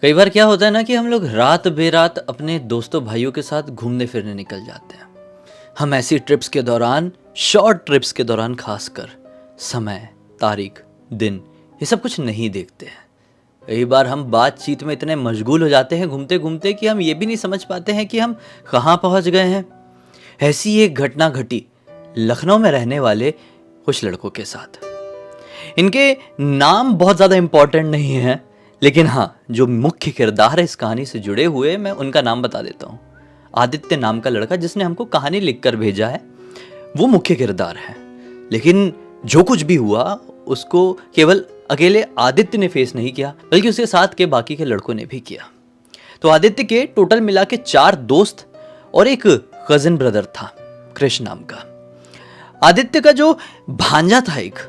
कई बार क्या होता है ना कि हम लोग रात बेरात अपने दोस्तों भाइयों के साथ घूमने फिरने निकल जाते हैं। हम ऐसी ट्रिप्स के दौरान, शॉर्ट ट्रिप्स के दौरान खासकर समय, तारीख, दिन ये सब कुछ नहीं देखते हैं। कई बार हम बातचीत में इतने मशगूल हो जाते हैं घूमते घूमते कि हम ये भी नहीं समझ पाते हैं कि हम कहाँ पहुँच गए हैं। ऐसी एक घटना घटी लखनऊ में रहने वाले कुछ लड़कों के साथ। इनके नाम बहुत ज़्यादा इम्पोर्टेंट नहीं है, लेकिन हाँ, जो मुख्य किरदार है इस कहानी से जुड़े हुए, मैं उनका नाम बता देता हूँ। आदित्य नाम का लड़का जिसने हमको कहानी लिखकर भेजा है, वो मुख्य किरदार है। लेकिन जो कुछ भी हुआ उसको केवल अकेले आदित्य ने फेस नहीं किया, बल्कि उसके साथ के बाकी के लड़कों ने भी किया। तो आदित्य के टोटल मिला के 4 दोस्त और एक कजिन ब्रदर था, कृष्ण नाम का। आदित्य का जो भांजा था एक,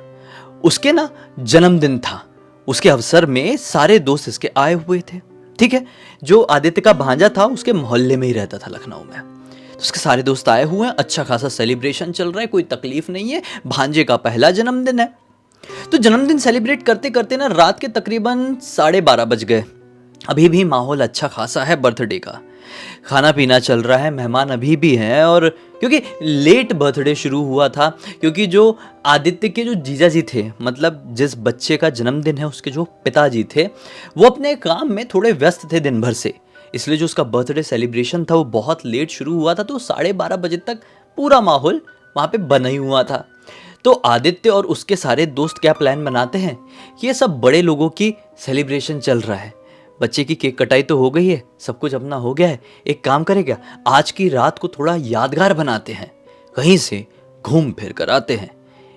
उसके ना जन्मदिन था। उसके अवसर में सारे दोस्त इसके आए हुए थे। ठीक है, जो आदित्य का भांजा था उसके मोहल्ले में ही रहता था लखनऊ में। तो उसके सारे दोस्त आए हुए हैं, अच्छा खासा सेलिब्रेशन चल रहा है, कोई तकलीफ नहीं है, भांजे का पहला जन्मदिन है। तो जन्मदिन सेलिब्रेट करते करते ना रात के तकरीबन 12:30 बज गए। अभी भी माहौल अच्छा खासा है बर्थडे का, खाना पीना चल रहा है, मेहमान अभी भी हैं। और क्योंकि लेट बर्थडे शुरू हुआ था, क्योंकि जो आदित्य के जो जीजा जी थे, मतलब जिस बच्चे का जन्मदिन है उसके जो पिताजी थे, वो अपने काम में थोड़े व्यस्त थे दिन भर से, इसलिए जो उसका बर्थडे सेलिब्रेशन था वो बहुत लेट शुरू हुआ था। तो 12:30 बजे तक पूरा माहौल वहाँ पे बना ही हुआ था। तो आदित्य और उसके सारे दोस्त क्या प्लान बनाते हैं, ये सब बड़े लोगों की सेलिब्रेशन चल रहा है, बच्चे की केक कटाई तो हो गई है, सब कुछ अपना हो गया है, एक काम करें क्या, आज की रात को थोड़ा यादगार बनाते हैं, कहीं से घूम फिर कर आते हैं,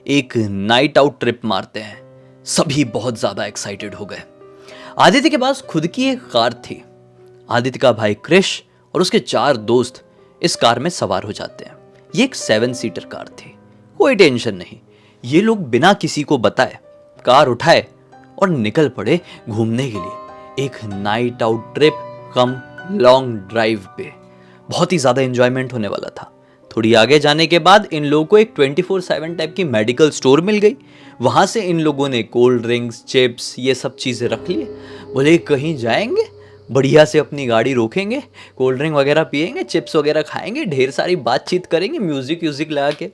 एक नाइट आउट ट्रिप मारते हैं। सभी बहुत ज्यादा एक्साइटेड हो गए। आदित्य के पास खुद की एक कार थी। आदित्य का भाई कृष और उसके 4 दोस्त इस कार में सवार हो जाते हैं। ये एक 7 सीटर कार थी, कोई टेंशन नहीं। ये लोग बिना किसी को बताए कार उठाए और निकल पड़े घूमने के लिए, एक नाइट आउट ट्रिप कम लॉन्ग ड्राइव पे। बहुत ही ज़्यादा एंजॉयमेंट होने वाला था। थोड़ी आगे जाने के बाद इन लोगों को एक 24/7 टाइप की मेडिकल स्टोर मिल गई। वहाँ से इन लोगों ने कोल्ड ड्रिंक्स, चिप्स, ये सब चीज़ें रख लिए। बोले कहीं जाएंगे, बढ़िया से अपनी गाड़ी रोकेंगे, कोल्ड ड्रिंक वगैरह पिएंगे, चिप्स वगैरह खाएंगे, ढेर सारी बातचीत करेंगे, म्यूज़िक व्यूज़िक लगा के।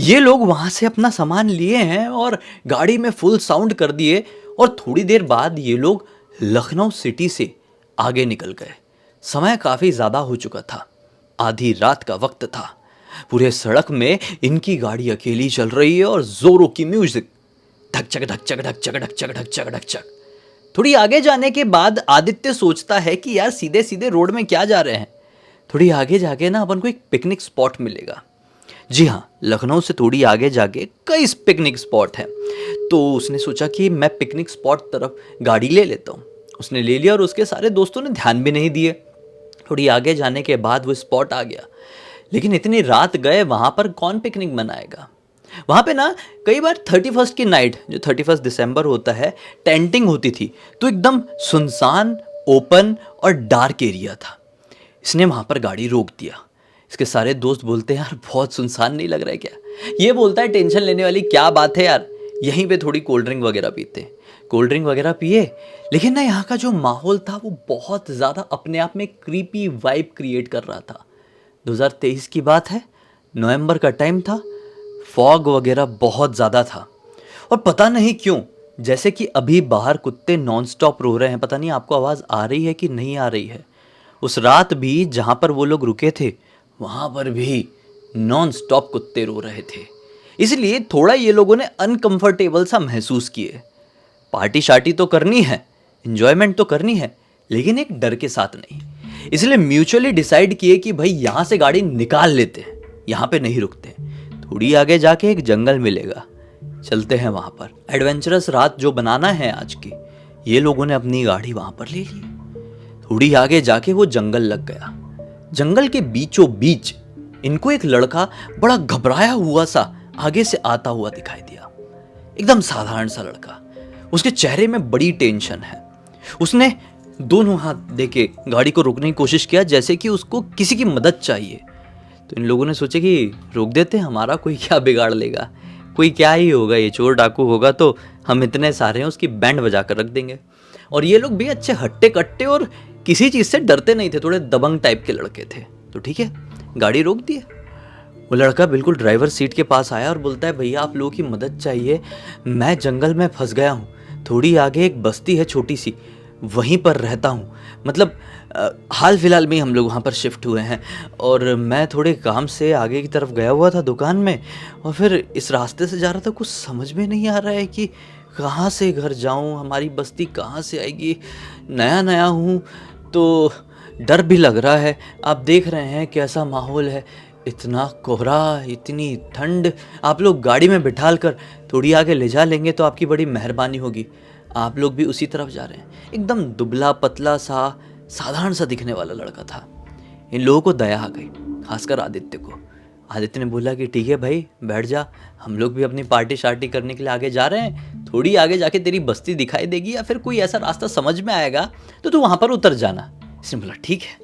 ये लोग वहाँ से अपना सामान लिए हैं और गाड़ी में फुल साउंड कर दिए, और थोड़ी देर बाद ये लोग लखनऊ सिटी से आगे निकल गए। समय काफ़ी ज़्यादा हो चुका था, आधी रात का वक्त था। पूरे सड़क में इनकी गाड़ी अकेली चल रही है और जोरों की म्यूजिक, धक चक धक चक धक चक धक चक धक चक धक चक। थोड़ी आगे जाने के बाद आदित्य सोचता है कि यार सीधे सीधे रोड में क्या जा रहे हैं, थोड़ी आगे जाके ना अपन को एक पिकनिक स्पॉट मिलेगा। जी हाँ, लखनऊ से थोड़ी आगे जाके कई पिकनिक स्पॉट हैं। तो उसने सोचा कि मैं पिकनिक स्पॉट तरफ गाड़ी ले लेता हूँ। उसने ले लिया और उसके सारे दोस्तों ने ध्यान भी नहीं दिए। थोड़ी आगे जाने के बाद वो स्पॉट आ गया, लेकिन इतनी रात गए, वहाँ पर कौन पिकनिक मनाएगा। वहाँ पे ना कई बार 31st की नाइट, जो 31 दिसंबर होता है, टेंटिंग होती थी। तो एकदम सुनसान, ओपन और डार्क एरिया था। इसने वहाँ पर गाड़ी रोक दिया। इसके सारे दोस्त बोलते हैं यार बहुत सुनसान नहीं लग रहा है क्या। ये बोलता है टेंशन लेने वाली क्या बात है यार, यहीं पे थोड़ी कोल्ड ड्रिंक वगैरह पीते हैं। कोल्ड ड्रिंक वगैरह पिए, लेकिन ना यहाँ का जो माहौल था वो बहुत ज़्यादा अपने आप में क्रीपी वाइब क्रिएट कर रहा था। 2023 की बात है, नवंबर का टाइम था, फॉग वगैरह बहुत ज़्यादा था। और पता नहीं क्यों, जैसे कि अभी बाहर कुत्ते नॉन स्टॉप रो रहे हैं, पता नहीं आपको आवाज़ आ रही है कि नहीं आ रही है। उस रात भी जहाँ पर वो लोग रुके थे वहाँ पर भी नॉन स्टॉप कुत्ते रो रहे थे। इसलिए थोड़ा ये लोगों ने अनकंफर्टेबल सा महसूस किए। पार्टी शार्टी तो करनी है, एंजॉयमेंट तो करनी है, लेकिन एक डर के साथ नहीं। इसलिए म्यूचुअली डिसाइड किए कि भाई यहाँ से गाड़ी निकाल लेते हैं, यहाँ पे नहीं रुकते। थोड़ी आगे जाके एक जंगल मिलेगा, चलते हैं वहाँ पर। एडवेंचरस रात जो बनाना है आज की, ये लोगों ने अपनी गाड़ी वहाँ पर ले ली। थोड़ी आगे जाके वो जंगल लग गया। जंगल के बीचों बीच इनको एक लड़का बड़ा घबराया हुआ सा आगे से आता हुआ दिखाई दिया। एकदम साधारण सा लड़का, उसके चेहरे में बड़ी टेंशन है। उसने दोनों हाथ देके गाड़ी को रोकने की कोशिश किया, जैसे कि उसको किसी की मदद चाहिए। तो इन लोगों ने सोचा कि रोक देते, हमारा कोई क्या बिगाड़ लेगा, कोई क्या ही होगा, ये चोर डाकू होगा तो हम इतने सारे हैं, उसकी बैंड बजा कर रख देंगे। और ये लोग भी अच्छे हट्टे कट्टे और किसी चीज़ से डरते नहीं थे, थोड़े दबंग टाइप के लड़के थे। तो ठीक है, गाड़ी रोक दिए। वो लड़का बिल्कुल ड्राइवर सीट के पास आया और बोलता है, भैया आप लोगों की मदद चाहिए, मैं जंगल में फंस गया हूँ, थोड़ी आगे एक बस्ती है छोटी सी, वहीं पर रहता हूँ। मतलब हाल फिलहाल में ही हम लोग वहाँ पर शिफ्ट हुए हैं और मैं थोड़े काम से आगे की तरफ गया हुआ था दुकान में, और फिर इस रास्ते से जा रहा था, कुछ समझ में नहीं आ रहा है कि कहाँ से घर जाऊँ, हमारी बस्ती कहाँ से आएगी, नया नया हूँ तो डर भी लग रहा है। आप देख रहे हैं कैसा माहौल है, इतना कोहरा, इतनी ठंड, आप लोग गाड़ी में बिठाल कर थोड़ी आगे ले जा लेंगे तो आपकी बड़ी मेहरबानी होगी। आप लोग भी उसी तरफ जा रहे हैं। एकदम दुबला पतला सा, साधारण सा दिखने वाला लड़का था। इन लोगों को दया आ गई, खासकर आदित्य को। आदित्य ने बोला कि ठीक है भाई, बैठ जा, हम लोग भी अपनी पार्टी शार्टी करने के लिए आगे जा रहे हैं, थोड़ी आगे जाके तेरी बस्ती दिखाई देगी या फिर कोई ऐसा रास्ता समझ में आएगा तो तू वहाँ पर उतर जाना। इसने बोला ठीक है।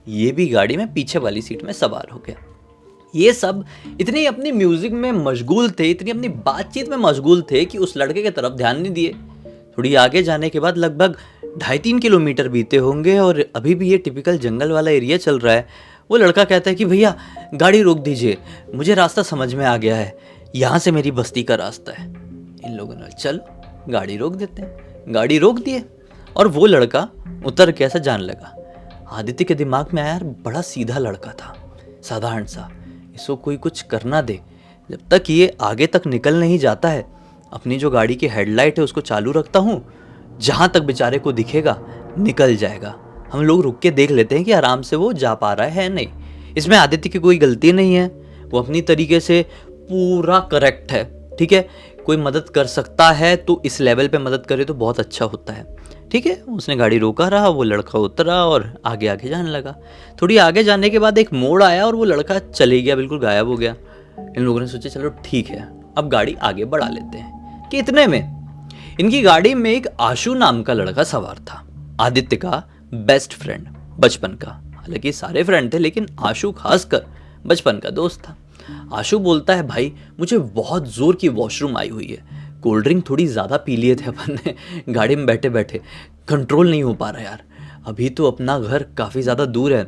ये भी गाड़ी में पीछे वाली सीट में सवार हो गया। ये सब इतनी अपनी म्यूजिक में मशगूल थे, इतनी अपनी बातचीत में मशगूल थे कि उस लड़के की तरफ ध्यान नहीं दिए। थोड़ी आगे जाने के बाद लगभग 2.5-3 किलोमीटर बीते होंगे और अभी भी ये टिपिकल जंगल वाला एरिया चल रहा है। वो लड़का कहता है कि भैया गाड़ी रोक दीजिए, मुझे रास्ता समझ में आ गया है, यहाँ से मेरी बस्ती का रास्ता है। इन लोगों ने चलो गाड़ी रोक देते हैं। गाड़ी रोक दिए और वो लड़का उतर के ऐसा जाने लगा। आदित्य के दिमाग में आया, यार बड़ा सीधा लड़का था, साधारण सा, इसको कोई कुछ करना दे, जब तक ये आगे तक निकल नहीं जाता है अपनी जो गाड़ी की हेडलाइट है उसको चालू रखता हूँ, जहाँ तक बेचारे को दिखेगा निकल जाएगा। हम लोग रुक के देख लेते हैं कि आराम से वो जा पा रहा है नहीं। इसमें आदित्य की कोई गलती नहीं है, वो अपनी तरीके से पूरा करेक्ट है। ठीक है, कोई मदद कर सकता है तो इस लेवल पे मदद करे तो बहुत अच्छा होता है। ठीक है, उसने गाड़ी रोका रहा, वो लड़का उतरा और आगे आगे जाने लगा। थोड़ी आगे जाने के बाद एक मोड़ आया और वो लड़का चले गया, बिल्कुल गायब हो गया। इन लोगों ने सोचा चलो ठीक है, अब गाड़ी आगे बढ़ा लेते हैं। कि इतने में इनकी गाड़ी में एक आशु नाम का लड़का सवार था, आदित्य का बेस्ट फ्रेंड बचपन का। हालांकि सारे फ्रेंड थे लेकिन आशु खासकर बचपन का दोस्त था। आशु बोलता है, भाई मुझे बहुत जोर की वॉशरूम आई हुई है, कोल्ड ड्रिंक थोड़ी ज़्यादा पी लिए थे अपन ने गाड़ी में बैठे बैठे, कंट्रोल नहीं हो पा रहा यार, अभी तो अपना घर काफ़ी ज़्यादा दूर है,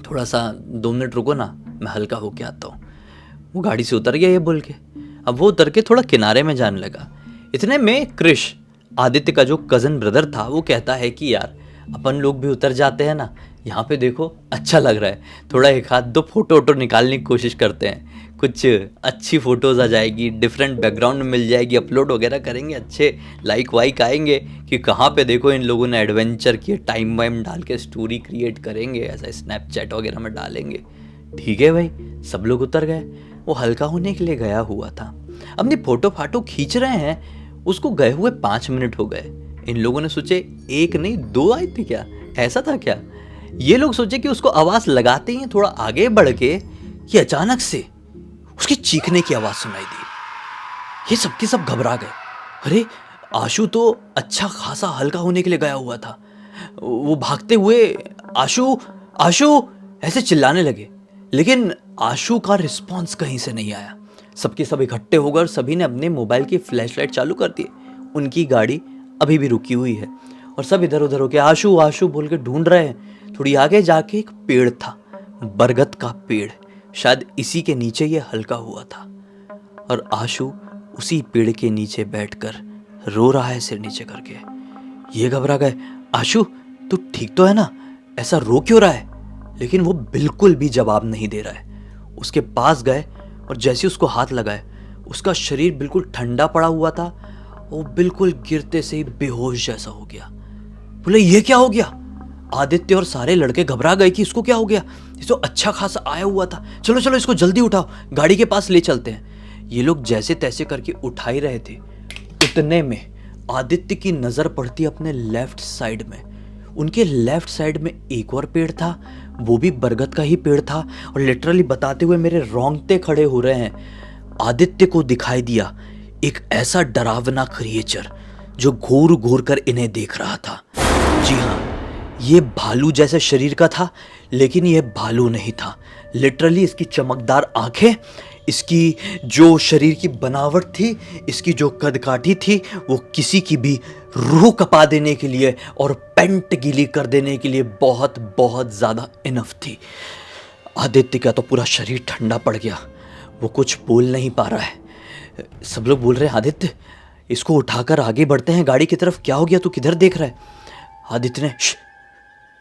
थोड़ा सा 2 मिनट रुको ना, मैं हल्का होके आता हूँ। वो गाड़ी से उतर गया ये बोल के। अब वो उतर के थोड़ा किनारे में जाने लगा। इतने में क्रिश, आदित्य का जो कज़न ब्रदर था, वो कहता है कि यार अपन लोग भी उतर जाते हैं ना, यहाँ पे देखो अच्छा लग रहा है, थोड़ा एक हाथ 2 फोटो वोटो निकालने की कोशिश करते हैं, कुछ अच्छी फ़ोटोज़ आ जाएगी, डिफरेंट बैकग्राउंड में मिल जाएगी, अपलोड वगैरह करेंगे, अच्छे लाइक वाइक आएंगे कि कहाँ पे देखो इन लोगों ने एडवेंचर किए, टाइम वाइम डाल के स्टोरी क्रिएट करेंगे, ऐसा स्नैपचैट वगैरह में डालेंगे। ठीक है भाई, सब लोग उतर गए। वो हल्का होने के लिए गया हुआ था, अपनी फ़ोटो फाटो खींच रहे हैं, उसको गए हुए 5 मिनट हो गए। इन लोगों ने सोचे 1 नहीं 2 आई थी क्या, ऐसा था क्या। ये लोग सोचे कि उसको आवाज़ लगाते ही थोड़ा आगे बढ़ के कि अचानक से उसकी चीखने की आवाज़ सुनाई दी। ये सबके सब घबरा गए। अरे आशु तो अच्छा खासा हल्का होने के लिए गया हुआ था। वो भागते हुए आशु आशु ऐसे चिल्लाने लगे, लेकिन आशु का रिस्पॉन्स कहीं से नहीं आया। सबके सब इकट्ठे हो गए और सभी ने अपने मोबाइल की फ्लैशलाइट चालू कर दी। उनकी गाड़ी अभी भी रुकी हुई है और सब इधर उधर होके आशु आशु बोल के ढूंढ रहे हैं। थोड़ी आगे जाके एक पेड़ था, बरगद का पेड़, शायद इसी के नीचे ये हल्का हुआ था और आशु उसी पेड़ के नीचे बैठकर रो रहा है सिर नीचे करके। ये घबरा गए, आशु तू ठीक तो है ना, ऐसा रो क्यों रहा है। लेकिन वो बिल्कुल भी जवाब नहीं दे रहा है। उसके पास गए और जैसे उसको हाथ लगाए, उसका शरीर बिल्कुल ठंडा पड़ा हुआ था, वो बिल्कुल गिरते से ही बेहोश जैसा हो गया। बोले ये क्या हो गया। आदित्य और सारे लड़के घबरा गए कि इसको क्या हो गया, ये तो अच्छा खासा आया हुआ था, चलो चलो इसको जल्दी उठाओ, गाड़ी के पास ले चलते हैं। ये लोग जैसे तैसे करके उठा ही रहे थे, उतने में आदित्य की नजर पड़ती अपने लेफ्ट साइड में। उनके लेफ्ट साइड में एक और पेड़ था, वो भी बरगद का ही पेड़ था और लिटरली बताते हुए मेरे रोंगटे खड़े हो रहे हैं। आदित्य को दिखाई दिया एक ऐसा डरावना क्रिएचर जो घूर घूर कर इन्हें देख रहा था। जी हाँ, ये भालू जैसे शरीर का था, लेकिन ये भालू नहीं था। लिटरली इसकी चमकदार आंखें इसकी जो शरीर की बनावट थी, इसकी जो कदकाठी थी, वो किसी की भी रूह कपा देने के लिए और पेंट गीली कर देने के लिए बहुत बहुत ज़्यादा इनफ थी। आदित्य का तो पूरा शरीर ठंडा पड़ गया, वो कुछ बोल नहीं पा रहा है। सब लोग बोल रहे हैं, आदित्य इसको उठाकर आगे बढ़ते हैं गाड़ी की तरफ, क्या हो गया, तू किधर देख रहा है? आदित्य ने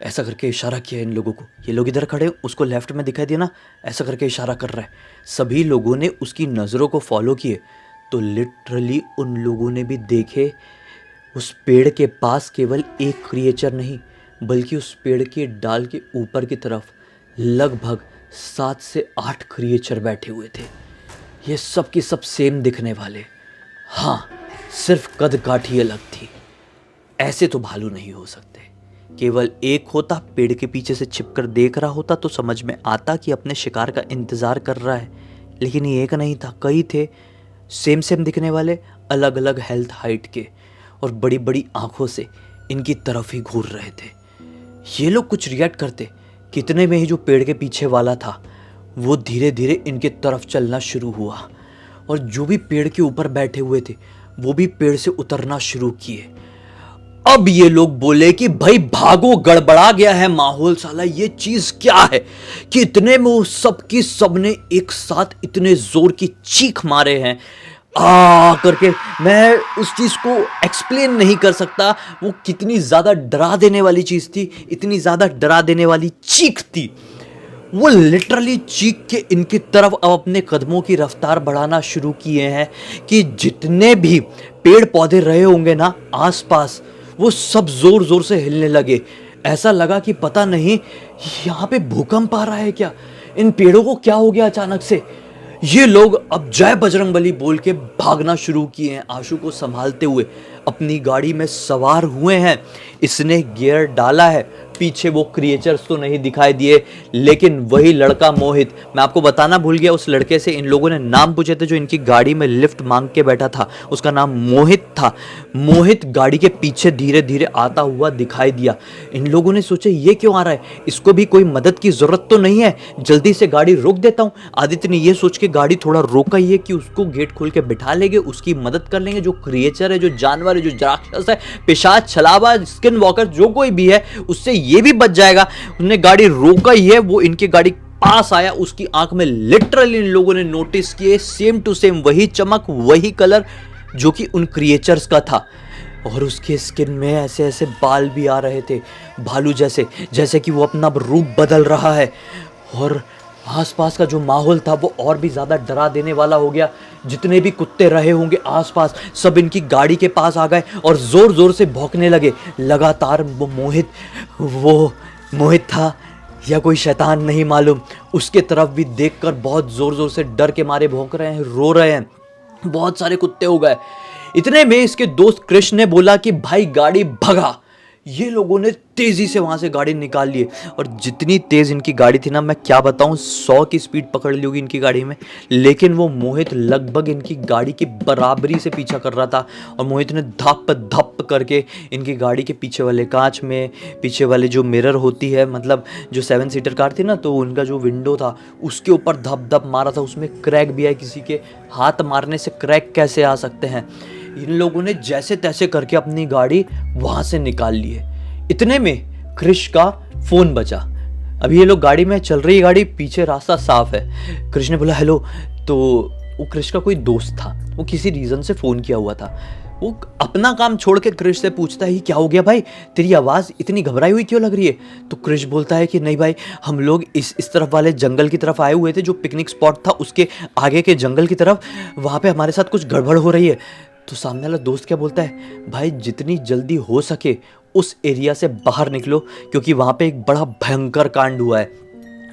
ऐसा करके इशारा किया इन लोगों को, ये लोग इधर खड़े, उसको लेफ्ट में दिखाई दिया ना, ऐसा करके इशारा कर रहा है। सभी लोगों ने उसकी नज़रों को फॉलो किए तो लिटरली उन लोगों ने भी देखे उस पेड़ के पास केवल एक क्रिएचर नहीं, बल्कि उस पेड़ के डाल के ऊपर की तरफ लगभग 7 से 8 क्रिएचर बैठे हुए थे। ये सब की सब सेम दिखने वाले, हाँ सिर्फ कद काठी अलग थी। ऐसे तो भालू नहीं हो सकते, केवल एक होता, पेड़ के पीछे से छिपकर देख रहा होता तो समझ में आता कि अपने शिकार का इंतज़ार कर रहा है। लेकिन ये एक नहीं था, कई थे सेम सेम दिखने वाले, अलग अलग हेल्थ हाइट के, और बड़ी बड़ी आंखों से इनकी तरफ ही घूर रहे थे। ये लोग कुछ रिएक्ट करते, कितने में ही जो पेड़ के पीछे वाला था वो धीरे धीरे इनके तरफ चलना शुरू हुआ, और जो भी पेड़ के ऊपर बैठे हुए थे वो भी पेड़ से उतरना शुरू किए। अब ये लोग बोले कि भाई भागो, गड़बड़ा गया है माहौल, साला ये चीज क्या है कि इतने में वो सबकी सबने एक साथ इतने जोर की चीख मारे हैं आ करके। मैं उस चीज को एक्सप्लेन नहीं कर सकता, वो कितनी ज्यादा डरा देने वाली चीज थी, इतनी ज्यादा डरा देने वाली चीख थी। वो लिटरली चीख के इनकी तरफ अब अपने कदमों की रफ्तार बढ़ाना शुरू किए हैं कि जितने भी पेड़ पौधे रहे होंगे ना आसपास, वो सब जोर जोर से हिलने लगे। ऐसा लगा कि पता नहीं यहाँ पे भूकंप आ रहा है क्या, इन पेड़ों को क्या हो गया अचानक से। ये लोग अब जय बजरंगबली बोल के भागना शुरू किए हैं, आशु को संभालते हुए अपनी गाड़ी में सवार हुए हैं। इसने गियर डाला है, पीछे वो क्रिएचर्स तो नहीं दिखाई दिए, लेकिन वही लड़का मोहित, मैं आपको बताना भूल गया, उस लड़के से इन लोगों ने नाम पूछे थे जो इनकी गाड़ी में लिफ्ट मांग के बैठा था, उसका नाम मोहित था। मोहित गाड़ी के पीछे धीरे धीरे आता हुआ दिखाई दिया। इन लोगों ने सोचा ये क्यों आ रहा है, इसको भी कोई मदद की जरूरत तो नहीं है, जल्दी से गाड़ी रोक देता हूं। आदित्य ने ये सोच के गाड़ी थोड़ा रोका ही है कि उसको गेट खोल के बिठा लेंगे, उसकी मदद कर लेंगे। जो क्रिएचर है, जो जानवर है, जो राक्षस है, पिशाच, छलावा, स्किन वॉकर, जो कोई भी है, उससे ये भी बच जाएगा। उसने गाड़ी रोका ही है, वो इनके गाड़ी पास आया, उसकी आंख में लिटरली इन लोगों ने नोटिस किए सेम टू सेम वही चमक, वही कलर जो कि उन क्रिएचर्स का था, और उसके स्किन में ऐसे ऐसे बाल भी आ रहे थे भालू जैसे, जैसे कि वो अपना रूप बदल रहा है। और आसपास का जो माहौल था वो और भी ज़्यादा डरा देने वाला हो गया। जितने भी कुत्ते रहे होंगे आसपास, सब इनकी गाड़ी के पास आ गए और ज़ोर ज़ोर से भौंकने लगे लगातार। वो मोहित था या कोई शैतान नहीं मालूम, उसके तरफ भी देखकर बहुत ज़ोर ज़ोर से डर के मारे भौंक रहे हैं, रो रहे हैं। बहुत सारे कुत्ते हो गए। इतने में इसके दोस्त कृष्ण ने बोला कि भाई गाड़ी भगा। ये लोगों ने तेजी से वहां से गाड़ी निकाल ली, और जितनी तेज इनकी गाड़ी थी ना, मैं क्या बताऊं, 100 की स्पीड पकड़ ली होगी इनकी गाड़ी में। लेकिन वो मोहित लगभग इनकी गाड़ी की बराबरी से पीछा कर रहा था, और मोहित ने धप धप करके इनकी गाड़ी के पीछे वाले कांच में, पीछे वाले जो मिरर होती है, मतलब जो 7 सीटर कार थी ना, तो उनका जो विंडो था उसके ऊपर धप धप मारा था। उसमें क्रैक भी है, किसी के हाथ मारने से क्रैक कैसे आ सकते हैं। इन लोगों ने जैसे तैसे करके अपनी गाड़ी वहां से निकाल ली है। इतने में क्रिश का फोन बजा। अभी ये लोग गाड़ी में चल रही है, गाड़ी पीछे रास्ता साफ है। क्रिश ने बोला हेलो, तो वो क्रिश का कोई दोस्त था, वो किसी रीजन से फोन किया हुआ था। वो अपना काम छोड़ के क्रिश से पूछता है क्या हो गया भाई, तेरी आवाज़ इतनी घबराई हुई क्यों लग रही है। तो क्रिश बोलता है कि नहीं भाई, हम लोग इस तरफ वाले जंगल की तरफ आए हुए थे, जो पिकनिक स्पॉट था उसके आगे के जंगल की तरफ, वहाँ पे हमारे साथ कुछ गड़बड़ हो रही है। तो सामने वाला दोस्त क्या बोलता है, भाई जितनी जल्दी हो सके उस एरिया से बाहर निकलो, क्योंकि वहाँ पे एक बड़ा भयंकर कांड हुआ है।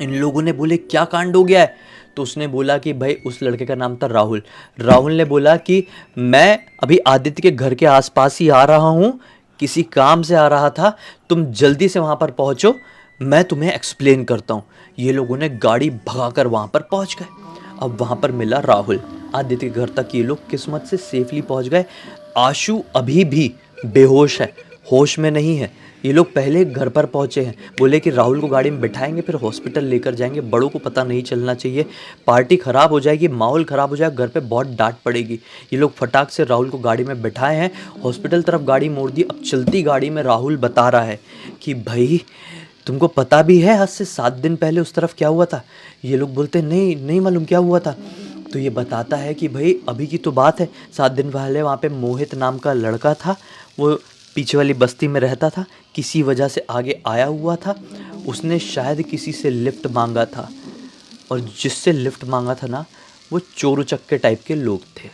इन लोगों ने बोले क्या कांड हो गया है। तो उसने बोला कि भाई, उस लड़के का नाम था राहुल। राहुल ने बोला कि मैं अभी आदित्य के घर के आसपास ही आ रहा हूँ, किसी काम से आ रहा था, तुम जल्दी से वहाँ पर पहुँचो, मैं तुम्हें एक्सप्लेन करता हूँ। ये लोगों ने गाड़ी भगाकर वहाँ पर पहुँच गए। अब वहाँ पर मिला राहुल। आदित्य के घर तक ये लोग किस्मत से सेफली पहुँच गए। आशु अभी भी बेहोश है, होश में नहीं है। ये लोग पहले घर पर पहुंचे हैं, बोले कि राहुल को गाड़ी में बिठाएंगे फिर हॉस्पिटल लेकर जाएंगे, बड़ों को पता नहीं चलना चाहिए, पार्टी ख़राब हो जाएगी, माहौल ख़राब हो जाएगा, घर पे बहुत डांट पड़ेगी। ये लोग फटाक से राहुल को गाड़ी में बिठाए हैं, हॉस्पिटल तरफ गाड़ी मोड़ दी। अब चलती गाड़ी में राहुल बता रहा है कि भाई तुमको पता भी है आज से 7 दिन पहले उस तरफ क्या हुआ था? ये लोग बोलते नहीं नहीं मालूम क्या हुआ था। तो ये बताता है कि भाई अभी की तो बात है, 7 दिन पहले वहाँ पे मोहित नाम का लड़का था, वो पीछे वाली बस्ती में रहता था, किसी वजह से आगे आया हुआ था, उसने शायद किसी से लिफ्ट मांगा था, और जिससे लिफ्ट मांगा था ना वो चोर उचक्के टाइप के लोग थे।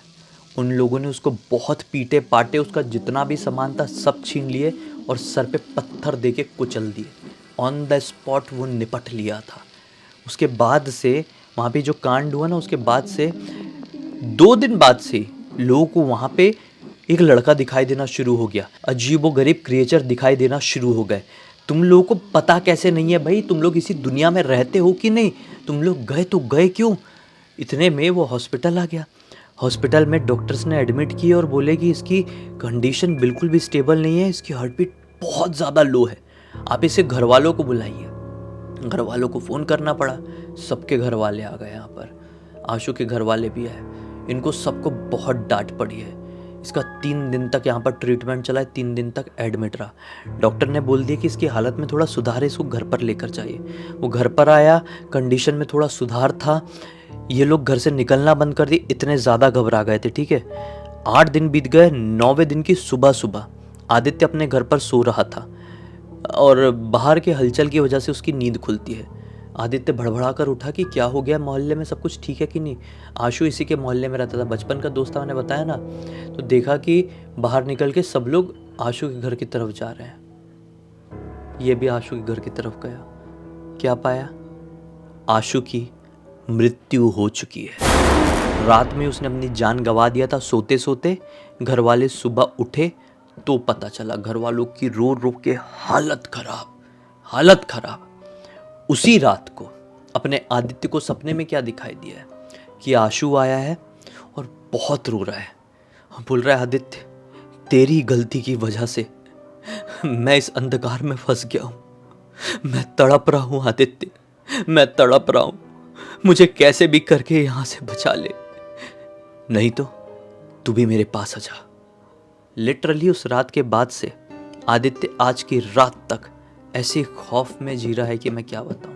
उन लोगों ने उसको बहुत पीटे पाटे, उसका जितना भी सामान था सब छीन लिए और सर पे पत्थर दे के कुचल दिए। ऑन द स्पॉट वो निपट लिया था। उसके बाद से वहाँ पे जो कांड हुआ ना, उसके बाद से 2 दिन बाद से लोगों को वहाँ पे एक लड़का दिखाई देना शुरू हो गया, अजीबोगरीब क्रिएचर दिखाई देना शुरू हो गए। तुम लोगों को पता कैसे नहीं है भाई? तुम लोग इसी दुनिया में रहते हो कि नहीं? तुम लोग गए तो गए क्यों? इतने में वो हॉस्पिटल आ गया। हॉस्पिटल में डॉक्टर्स ने एडमिट किए और बोले कि इसकी कंडीशन बिल्कुल भी स्टेबल नहीं है, इसकी हार्ट बीट बहुत ज़्यादा लो है, आप इसे घर वालों को बुलाइए। घर वालों को फ़ोन करना पड़ा, सबके घर वाले आ गए यहाँ पर, आशु के घर वाले भी आए। इनको सबको बहुत डांट पड़ी है। इसका 3 दिन तक यहाँ पर ट्रीटमेंट चला है, 3 दिन तक एडमिट रहा। डॉक्टर ने बोल दिया कि इसकी हालत में थोड़ा सुधार है, इसको घर पर लेकर जाइए। वो घर पर आया, कंडीशन में थोड़ा सुधार था। ये लोग घर से निकलना बंद कर दिए, इतने ज़्यादा घबरा गए थे। ठीक है, 8 दिन बीत गए। 9वें दिन की सुबह सुबह आदित्य अपने घर पर सो रहा था और बाहर के हलचल की वजह से उसकी नींद खुलती है। आदित्य भड़बड़ा कर उठा कि क्या हो गया, मोहल्ले में सब कुछ ठीक है कि नहीं। आशु इसी के मोहल्ले में रहता था, बचपन का दोस्त था, मैंने बताया ना। तो देखा कि बाहर निकल के सब लोग आशु के घर की तरफ जा रहे हैं। ये भी आशु के घर की तरफ गया, क्या पाया? आशु की मृत्यु हो चुकी है। रात में उसने अपनी जान गंवा दिया था सोते सोते। घर वाले सुबह उठे तो पता चला, घर वालों की रो रो के हालत खराब, हालत खराब। उसी रात को अपने आदित्य को सपने में क्या दिखाई दिया है कि आशु आया है और बहुत रो रहा है, बोल रहा है आदित्य तेरी गलती की वजह से मैं इस अंधकार में फंस गया हूं, मैं तड़प रहा हूं आदित्य, मैं तड़प रहा हूं, मुझे कैसे भी करके यहां से बचा ले, नहीं तो तू भी मेरे पास आ जा। लिटरली उस रात के बाद से आदित्य आज की रात तक ऐसे खौफ में जी रहा है कि मैं क्या बताऊं।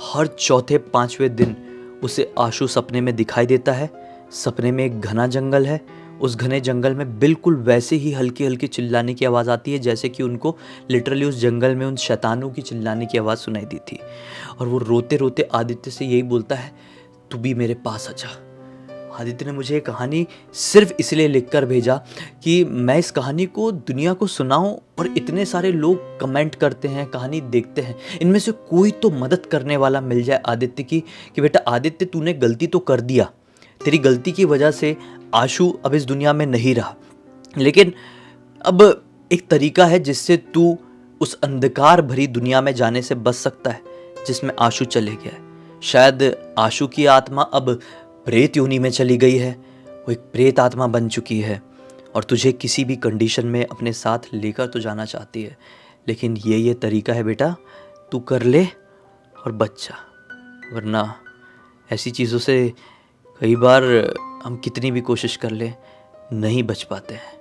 हर चौथे 5वें दिन उसे आशु सपने में दिखाई देता है। सपने में एक घना जंगल है, उस घने जंगल में बिल्कुल वैसे ही हल्की हल्की चिल्लाने की आवाज़ आती है जैसे कि उनको लिटरली उस जंगल में उन शैतानों की चिल्लाने की आवाज़ सुनाई दी थी। और वो रोते रोते आदित्य से यही बोलता है, तू भी मेरे पास आ जा। आदित्य ने मुझे ये कहानी सिर्फ इसलिए लिखकर भेजा कि मैं इस कहानी को दुनिया को सुनाऊं, और इतने सारे लोग कमेंट करते हैं, कहानी देखते हैं, इनमें से कोई तो मदद करने वाला मिल जाए आदित्य की, कि बेटा आदित्य तूने गलती तो कर दिया, तेरी गलती की वजह से आशु अब इस दुनिया में नहीं रहा, लेकिन अब एक तरीका है जिससे तू उस अंधकार भरी दुनिया में जाने से बच सकता है जिसमें आशु चले गया है। शायद आशु की आत्मा अब प्रेत योनि में चली गई है, वो एक प्रेत आत्मा बन चुकी है और तुझे किसी भी कंडीशन में अपने साथ लेकर तो जाना चाहती है, लेकिन ये तरीका है बेटा, तू कर ले और बच जा, वरना ऐसी चीज़ों से कई बार हम कितनी भी कोशिश कर ले नहीं बच पाते हैं।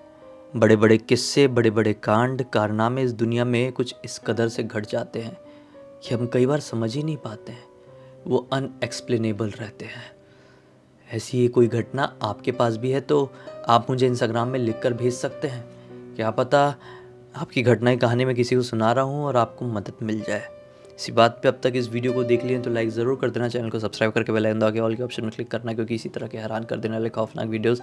बड़े बड़े किस्से, बड़े बड़े कांड कारनामे इस दुनिया में कुछ इस कदर से घट जाते हैं कि हम कई बार समझ ही नहीं पाते हैं, वो अनएक्सप्लेनेबल रहते हैं। ऐसी ही कोई घटना आपके पास भी है तो आप मुझे इंस्टाग्राम में लिखकर भेज सकते हैं, क्या पता आपकी घटना की कहानी मैं किसी को सुना रहा हूँ और आपको मदद मिल जाए। इसी बात पे अब तक इस वीडियो को देख लिए तो लाइक ज़रूर कर देना, चैनल को सब्सक्राइब करके बेल आइकन दबा के ऑल के ऑप्शन में क्लिक करना, क्योंकि इसी तरह के हैरान कर देने वाले खौफनाक वीडियोस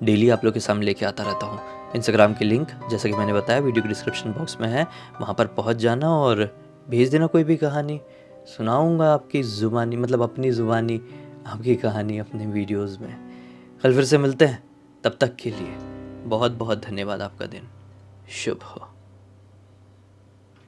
डेली आप लोग के सामने लेके आता रहता हूँ। इंस्टाग्राम की लिंक जैसा कि मैंने बताया वीडियो के डिस्क्रिप्शन बॉक्स में है, वहाँ पर पहुँच जाना और भेज देना कोई भी कहानी, सुनाऊँगा आपकी ज़ुबानी, मतलब अपनी ज़ुबानी आपकी कहानी अपने वीडियोज़ में। कल फिर से मिलते हैं, तब तक के लिए बहुत बहुत धन्यवाद। आपका दिन शुभ हो।